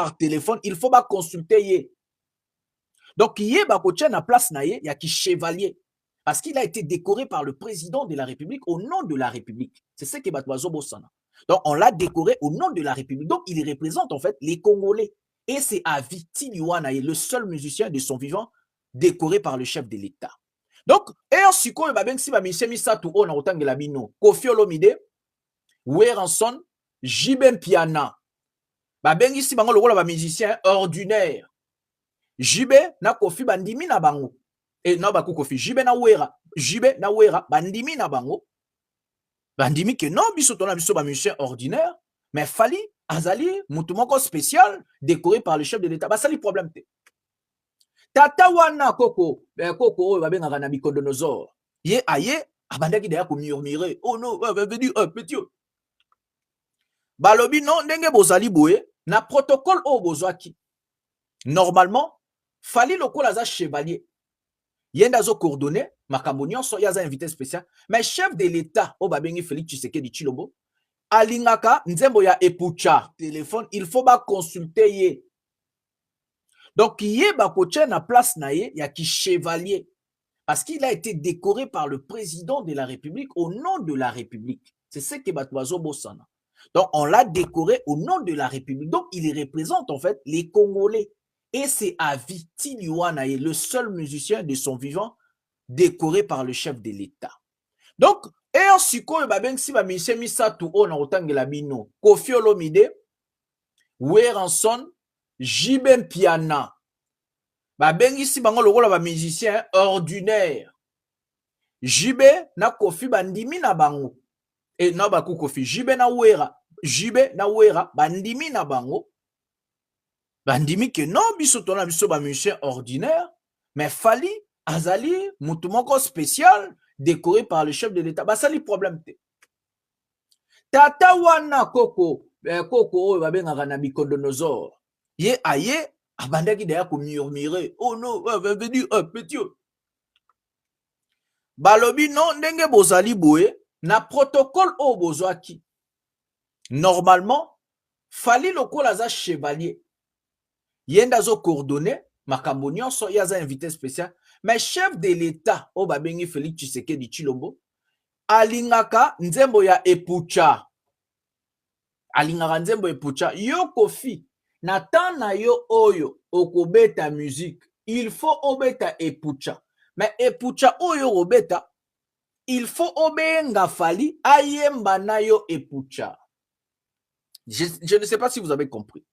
par téléphone, il faut consulter yé. Donc, yé bakotia na place na yé, y a qui chevalier. Parce qu'il a été décoré par le président de la République au nom de la République. C'est ce que Batouazo Bossana. Donc, on l'a décoré au nom de la République. Donc, il représente en fait les Congolais. Et c'est Avi Tiliwanaye, le seul musicien de son vivant décoré par le chef de l'État. Donc, et en sikoyo babengi ba Michel Misato on a autant que la bino, Kofi Olomide, Weranson, Jibem Piana. Babengi si bango lokola ba musicien ordinaire. Jibe na Kofi bandimi na bango. Et na baku Kofi Jibe na Wera bandimi na bango. Bandimi que non biso tona biso ba musicien ordinaire, mais Fali Azali mutumoko spécial décoré par le chef de l'État. Ba sali problème te. Tata wana koko oyo babengaka na Bicodonosor. Ye aye abandaki daya ko murmurer. Oh non, venu petit. Balobi non ndenge bozali boye na protocole o bozwaki. Normalement, Fali lokola za chevalier. Yenda zo coordonné makambo nyonso ya za invité spécial, mais chef de l'État o babengi Félix Tshisekedi Tshilombo alingaka nzembo ya epucha téléphone, il faut consulter ye. Donc, yé bakoche na place na ye, y a qui chevalier. Parce qu'il a été décoré par le président de la République au nom de la République. C'est ce que Batouazo Bossana. Donc, on l'a décoré au nom de la République. Donc, il représente en fait les Congolais. Et c'est Avi Tiliwanaye, le seul musicien de son vivant décoré par le chef de l'État. Donc, et en sikoyo babengi ba Michel Misato on a autant que la bino, Kofi Olomide, Weranson, Jibem Piana. Babengi si bango lokola ba musicien ordinaire. Jibe na Kofi bandimi na bango. Et na baku Kofi Jibe na Wera bandimi na bango. Bandimi que non biso tona biso ba musicien ordinaire, mais Fali Azali mutumoko spécial décoré par le chef de l'État. Bah ça li problème te. Tata wana koko oyo babengaka na Bicodonosor. Ye aye abandaki daya ko murmurer. Oh non, venu petit. Balobi non ndenge bozali boye na protocole o bozwaki. Normalement, Fali lokola za chevalier. Yenda zo coordonné makambo nyonso ya za invité spécial, mais chef de l'État o babengi Félix Tshisekedi Tshilombo alingaka nzembo ya epucha. Alingaka nzembo epucha. Yo Kofi na tana yo oyo okobeta musique, il faut obeta epucha. Mais epucha oyo obeta, il faut obenga Fali ayemba na yo epucha. Je ne sais pas si vous avez compris.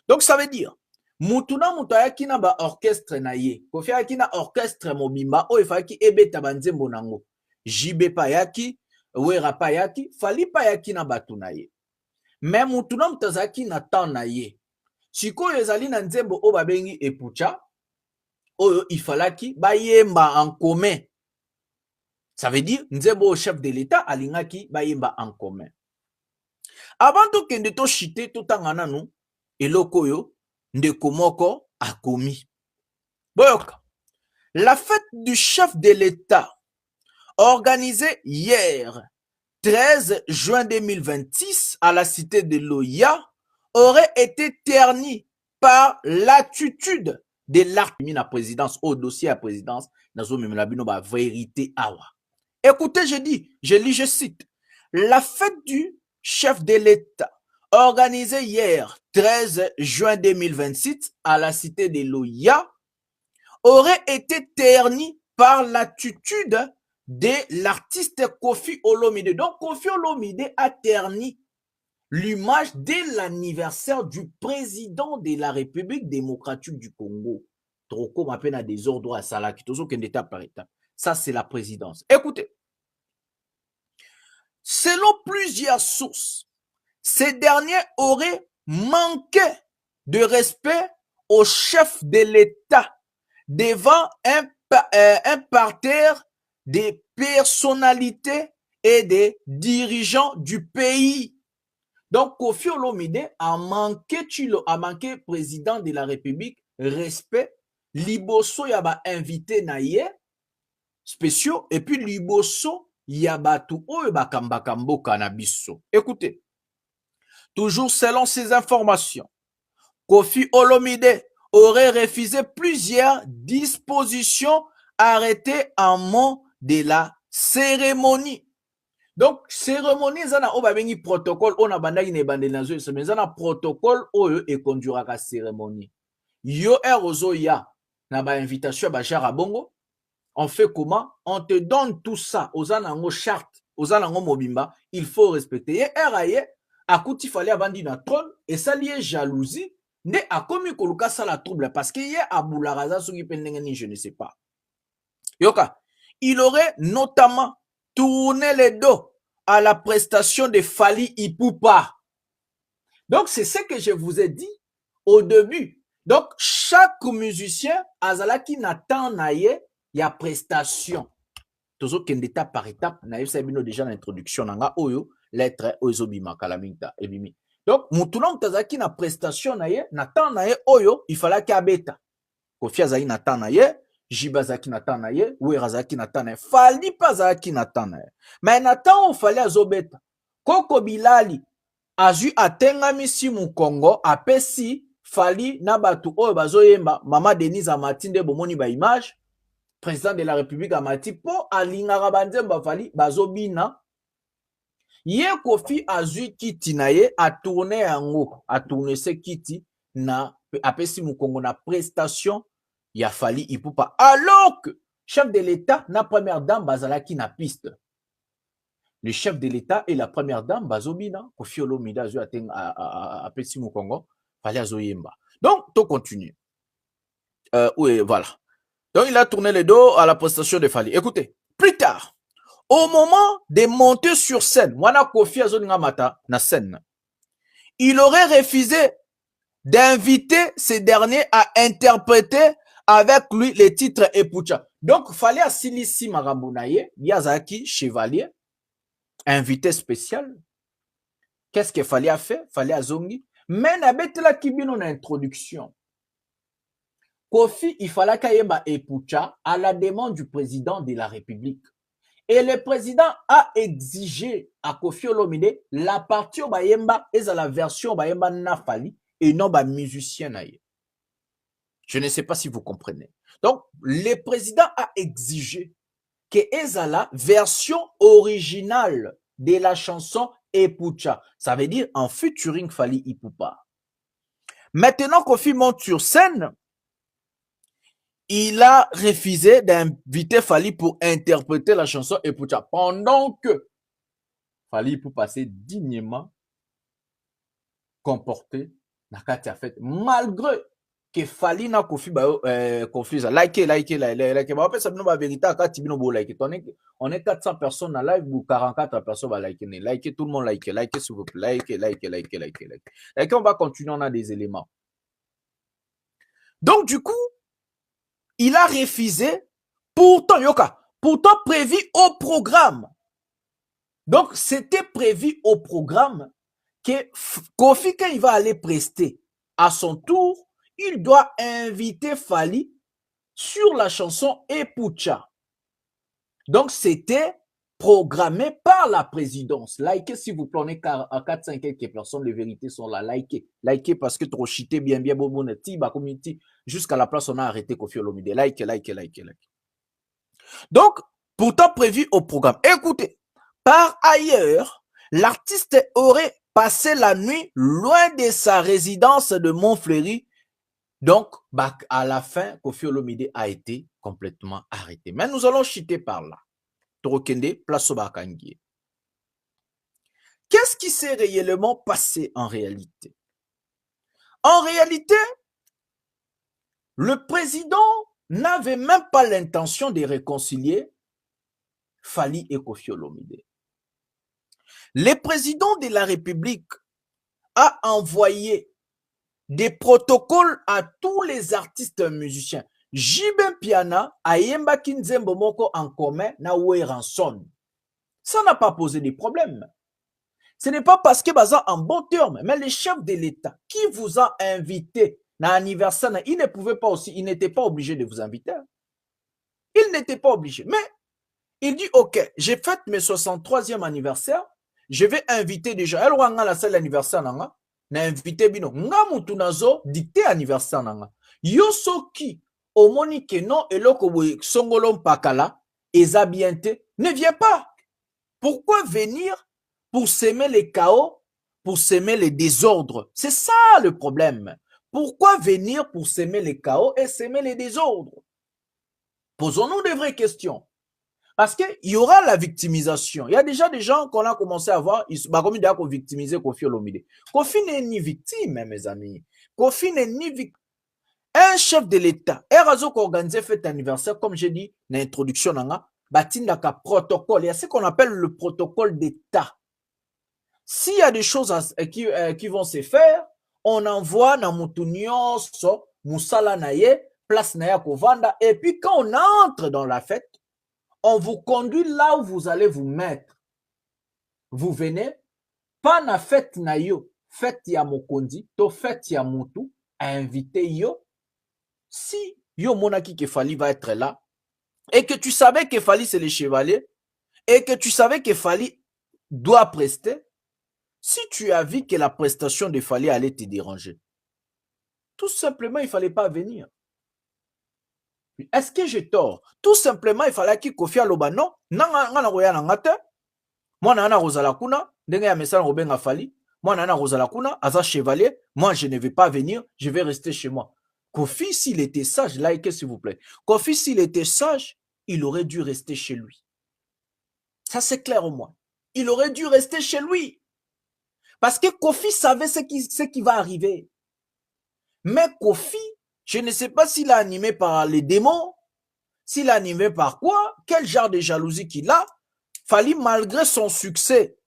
Donc ça veut dire mutuna mutayaki na ba orchestre na ye. Kofi ayaki na orchestre mobimba o efaki ebeta banzembo nango. Jibe payaki, Wera payaki, Fali payaki na batu na ye. Mais mutuna mutazaki na tan na ye. Sikoyo ezali na nzembo o babengi epucha, oyo ifalaki bayemba en commun. Ça veut dire nzembo au chef de l'État alingaki bayemba en commun. Avant to kende to chite to tangana nu eloko yo ndeko moko akomi. Boyoka. La fête du chef de l'État organisée hier 13 juin 2026 à la cité de Loya aurait été ternie par l'attitude de la présidence au dossier à présidence nazo memela bino ba vérité awa. Écoutez, je cite, la fête du chef de l'État organisée hier 13 juin 2026 à la cité de Loya aurait été ternie par l'attitude de l'artiste Kofi Olomide. Donc Kofi Olomide a terni l'image de l'anniversaire du président de la République démocratique du Congo. Troko m'appelle à des ordres à Salaki, toujours qu'un étape par étape. Ça, c'est la présidence. Écoutez, selon plusieurs sources, ces derniers auraient manqué de respect au chef de l'État devant un parterre des personnalités et des dirigeants du pays. Donc, Kofi Olomide a manqué président de la République respect. Liboso yaba invité na ye spéciaux et puis liboso yaba tout oyo bakambaka mboka na biso. Écoutez, toujours selon ces informations, Kofi Olomide aurait refusé plusieurs dispositions arrêtées en amont de la cérémonie. Donc, cérémonie, ça n'a pas de protocole, on a bandagi ne bandé dans mais ça n'a protocole, oyo et conduira la cérémonie. Yo erozo ya, na ba invitation ba jara bongo. On fait comment? On te donne tout ça, aux anango charte, aux anango mobimba, il faut respecter. Et eraye, à coup, il fallait abandonner na trône, et ça lié jalousie, ne a commis koluka ça la trouble, parce qu'il y a aboularaza, ce qui pendengeni, je ne sais pas. Yoka, il aurait notamment tourné les dos à la prestation de Fally Ipupa. Donc, c'est ce que je vous ai dit au début. Donc, chaque musicien, azalaki n'attend naye, il y a prestation. Toujours qu'étape par étape, naïf sabino déjà l'introduction nanga oyo lettre ozobima kalaminta ebimi. Donc mutunom tazaki na prestation naye, n'attend naye oyo, il fallait qu'abeta. Kofi azaki n'attend naye, Jibazaki n'attend naye, Ouerazaki n'attend naye, Fally pazaki n'attend naye. Mais n'attend il fallait azobeta. Koko Bilali azu atengami si mu Congo apesi Fally na batu oyo bazoyemba Mama Denise Amatinde bomoni ba image. Président de la République amati po alingaka banzemba Fally bazobina ye Kofi azui kiti na ye a tourné yango a tourné ce kiti na apesi mukongo na prestation ya Fally Ipupa alors que chef de l'État na première dame bazalaki na piste. Le chef de l'État et la première dame bazobina Kofi Olomide azui apesi mukongo Fally azoyemba. Donc to continue. Oui, voilà. Donc, il a tourné le dos à la prestation de Fally. Écoutez, plus tard, au moment de monter sur scène, na scène, il aurait refusé d'inviter ces derniers à interpréter avec lui les titres Epucha. Donc, Fally a Silisi Marambunaye, Yazaki Chevalier, invité spécial. Qu'est-ce que Fally a fait? Fally a zongi. Mais n'abête la kibino na introduction. Kofi, il fallait qu'il y ait Epucha à la demande du président de la République. Et le président a exigé à Kofi Olomide la partie au Bayemba et à la version Bayemba na Fally et non ba musicien naïe. Je ne sais pas si vous comprenez. Donc, le président a exigé que la version originale de la chanson Epucha. Ça veut dire en featuring Fally Ipupa. Maintenant, Kofi monte sur scène. Il a refusé d'inviter Fally pour interpréter la chanson Epucha pendant que Fally peut passer dignement comporté na kati ya fête malgré que Fally na Kofi Kofi like ba pesa bino ba vérité akati bino bo like on est 400 personnes na live ou 44 personnes ba like tout le monde like s'il vous plaît like on va continuer, on a des éléments. Donc du coup il a refusé, pourtant prévu au programme. Donc, c'était prévu au programme que Kofi, quand il va aller prester à son tour, il doit inviter Fally sur la chanson Epucha. Donc, c'était programmé par la présidence. Likez s'il vous plaît, on est à 4-5 quelques personnes, les vérités sont là. Likez parce que trop chité bien, jusqu'à la place on a arrêté Kofi Olomide. Like. Donc, pourtant prévu au programme. Écoutez, par ailleurs, l'artiste aurait passé la nuit loin de sa résidence de Montfleury. Donc, à la fin, Kofi Olomide a été complètement arrêté. Mais nous allons chiter par là. Qu'est-ce qui s'est réellement passé en réalité? En réalité, le président n'avait même pas l'intention de réconcilier Fally et Kofi Olomide. Le président de la République a envoyé des protocoles à tous les artistes musiciens. Jibin Piana a yembaki nzembo moko en commun na Ranson. Ça n'a pas posé de problème. Ce n'est pas parce que baza en bon terme, mais le chef de l'État qui vous a invité na anniversaire, il ne pouvait pas aussi, il n'était pas obligé de vous inviter. Il n'était pas obligé. Mais il dit, ok, j'ai fait mes 63e anniversaire, je vais inviter déjà. Elle la salle d'anniversaire, na invité bino nga mutu nazo dicté anniversaire nanga yo soki omoni ke non eloko boye songolo mpakala eza bien te ne viens pas. Pourquoi venir pour semer les chaos, pour semer les désordres? C'est ça le problème. Pourquoi venir pour semer les chaos et semer les désordres? Posons-nous des vraies questions. Parce qu'il y aura la victimisation. Il y a déjà des gens qu'on a commencé à voir, comme ils ont victimisé Kofi Olomide. Kofi n'est ni victime, mes amis. Kofi n'est ni victime. Un chef de l'État, Erazo qui organise fête anniversaire, comme j'ai dit dans l'introduction, batindaka protocole. Il y a ce qu'on appelle le protocole d'État. S'il y a des choses qui vont se faire, on envoie dans Moutounion, Moussala Naye, place Naya Kovanda, et puis quand on entre dans la fête, on vous conduit là où vous allez vous mettre. Vous venez, pas na fête na yo, fête ya mokondi, to fête ya moutou, invité yo. Si yo monaki Kefali va être là, et que tu savais que Kefali c'est le chevalier, et que tu savais que Kefali doit prester, si tu as vu que la prestation de Kefali allait te déranger, tout simplement il fallait pas venir. Est-ce que j'ai tort? Tout simplement, il fallait qu'il Kofi aloba non. Nanga roya nangate. Moi nana rozala kuna. Denga ya message Robenga Fali. Moi nana rozala kuna. Aza chevalier. Moi je ne vais pas venir. Je vais rester chez moi. Kofi s'il était sage, likez s'il vous plaît. Kofi s'il était sage, il aurait dû rester chez lui. Ça c'est clair au moins. Il aurait dû rester chez lui. Parce que Kofi savait ce qui va arriver. Mais Kofi, je ne sais pas s'il est animé par les démons, s'il est animé par quoi, quel genre de jalousie qu'il a. Fali, malgré son succès,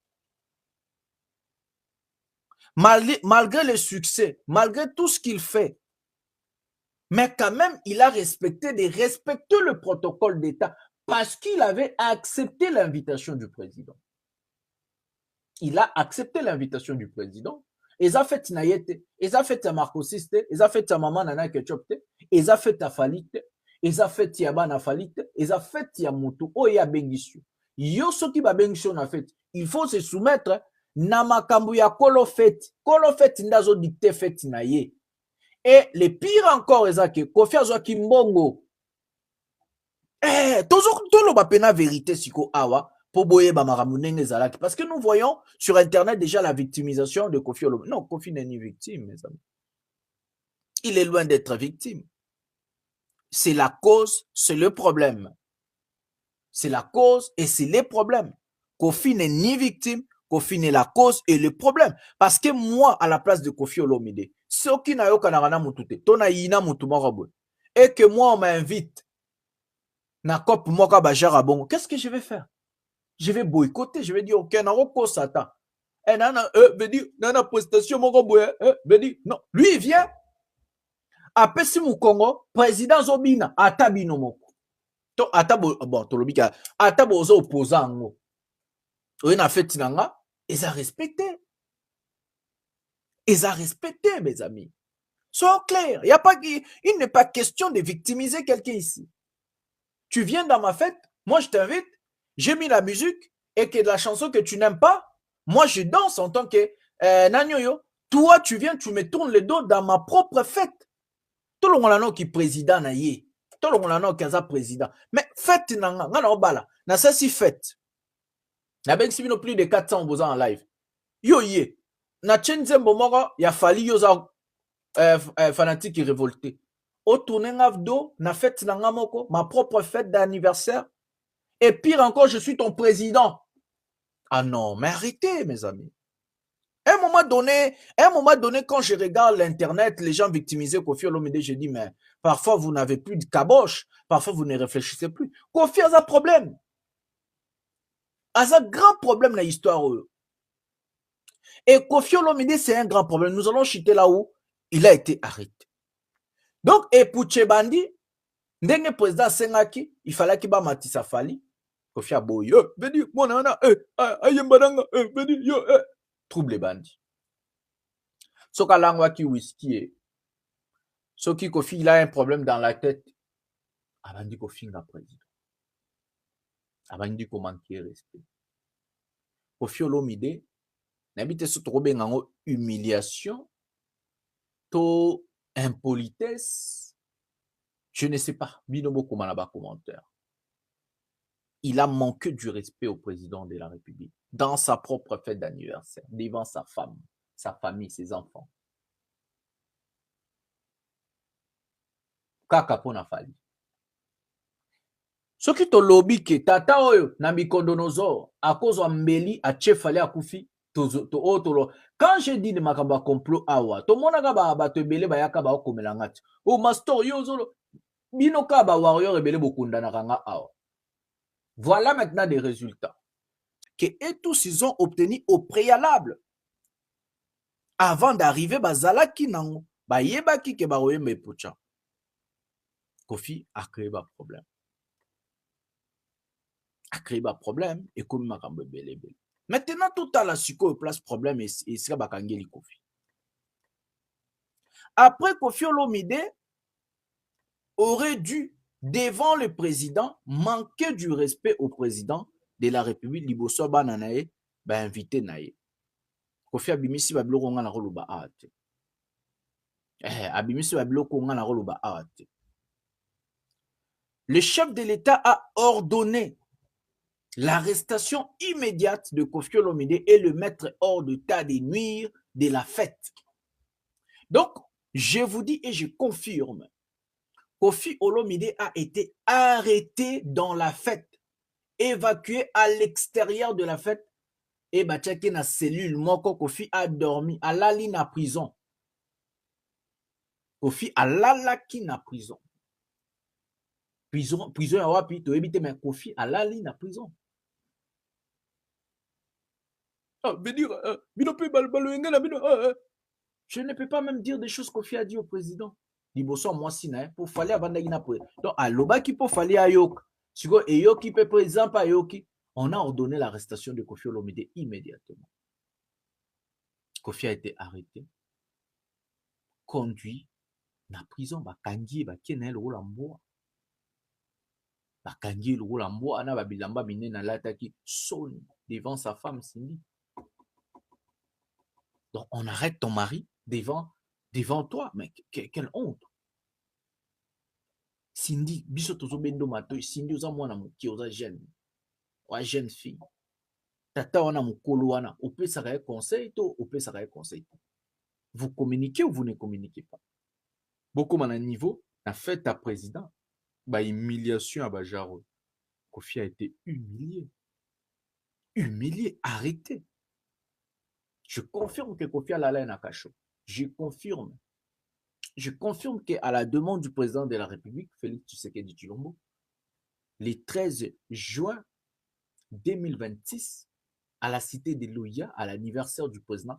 malgré le succès, malgré tout ce qu'il fait, mais quand même, il a respecté le protocole d'État parce qu'il avait accepté l'invitation du président. Il a accepté l'invitation du président. Ils ont fait Nayete, ils ont fait Marcosiste, ils ont fait Maman Nana Ketchopte, ils ont fait Falite, ils ont fait Yabana Falite, ils ont fait Yamutu, Oya Bengishu. Yo soki ba Bengishu na fait, il faut se soumettre na makambu ya kolo fait ndazo dicté fait naye. Et le pire encore, c'est que Kofi azwaki mbongo. Tolo ba pena vérité siko awa. Parce que nous voyons sur Internet déjà la victimisation de Kofi Olomide. Non, Kofi n'est ni victime, mes amis. Il est loin d'être victime. C'est la cause, c'est le problème. C'est la cause et c'est le problème. Kofi n'est ni victime, Kofi n'est la cause et le problème. Parce que moi, à la place de Kofi Olomide, ce qui n'a eu kanarana mutute, tona yina mutumaraboy, et que moi, on m'invite, na kop moka bajara bongo, qu'est-ce que je vais faire? Je vais boycotter, je vais dire, ok, Naroko Satan. Et nana, veut dire, nana prestation, mon gars, veut dire, non. Lui, il vient. Après, si mon Congo, président Zobina, Atabino moko. To, Atabo, bon, Tolobika, Atabo ozo opposant, oui, na fait, tinanga, ils ont respecté. Ils ont respecté, mes amis. Soyons clairs. Il n'est pas question de victimiser quelqu'un ici. Tu viens dans ma fête, moi, je t'invite, j'ai mis la musique et que de la chanson que tu n'aimes pas, moi je danse en tant que Nanyoyo. Toi, tu viens, tu me tournes le dos dans ma propre fête. Tout le monde qui est président, tout le monde qui est président. Mais fête, na ça si fête. Na ben si plus de 400 en live. Yo ye. Na chenze mbomoro, ya fali yo za fanatique qui révolté. Au tourner ngavdo, na fête nangamoko, ma propre fête d'anniversaire. Et pire encore, je suis ton président. Ah non, mais arrêtez, mes amis. À un moment donné, quand je regarde l'Internet, les gens victimisés Kofi Olomide, je dis, mais parfois vous n'avez plus de caboche, parfois vous ne réfléchissez plus. Kofi a un problème. A un grand problème dans l'histoire. Et Kofi Olomide, c'est un grand problème. Nous allons chuter là où il a été arrêté. Donc, et pour Tchebandi, ndenge président Sengaki, il fallait qu'il bâtisse sa Fali. Kofi a beau, yo, vedi, mon nana, ayembaranga, vedi, yo, trouble bandi. Ce que l'angwa qui whisky, ce qui Kofi, il a un problème dans la tête, avant dit Kofi n'a président. Avant dit comment qui est resté. Kofi Olomide, N'habite ce troubé en humiliation, to impolitesse, je ne sais pas. Binobo Kumanaba commentaire. Il a manqué du respect au président de la République dans sa propre fête d'anniversaire, devant sa femme, sa famille, ses enfants. Kaka pona fali. Soki to lobby ke tata oyo na mikondonozo à cause de mbeli a fali akufi quand je dis de makamba complot awa to monaka ba to ebele bayaka ba okomela ngati o master yo zolo bino ka ba warrior ebele bokunda na kanga awa. Voilà maintenant des résultats que et tous ils ont obtenu au préalable avant d'arriver bazalaki nango ba yebaki ke ba oyembe pocha. Kofi a créé un problème. A créé un problème et comme makambo belé. Maintenant tout à la suko place problème et sera bakangeli Kofi. Après Kofi Olomide aurait dû devant le président manquer du respect au président de la République liboso bananae ba invité nae. Kofi abimisi ba biloko nga na koloba ate. Abimisi ba biloko nga na koloba ate. Le chef de l'État a ordonné l'arrestation immédiate de Kofi Olomide et le mettre hors d'état de nuire de la fête. Donc, je vous dis et je confirme, Kofi Olomide a été arrêté dans la fête, évacué à l'extérieur de la fête et batiaki na cellule moko. Kofi a dormi à la ligne à prison. Kofi a lalaki na prison. Prison ya wapi to ebite mais Kofi a la ligne à prison. Je ne peux pas même dire des choses Kofi a dit au président. Liboso moi sina pour fallait avant d'agina pour. Donc à loba qui pour fallait ayok. Siko eyoki pe président pa yoki. On a ordonné l'arrestation de Kofi Olomide immédiatement. Kofi a été arrêté, conduit na prison bakangi bakena le rolambo. Bakangi le rolambo ana babilamba minena lataki son devant sa femme Cindy. Donc on arrête ton mari devant toi, mais quelle honte. Cindy, biso tozo bendo mato, Cindy oza mwana moki oza jeune. Wa jeune fille. Tata wana mukolo wana, opesaka ye conseil to opesaka ye conseil. Vous communiquez ou vous ne communiquez pas. Beaucoup à niveau, na fait à président, ba humiliation à Bajaro. Kofi a été humilié. Humilié, arrêté. Je confirme que Kofi a la laine à cachot. Je confirme qu'à la demande du président de la République, Félix Tshisekedi Tshilombo, le 13 juin 2026, à la cité de Louya, à l'anniversaire du président,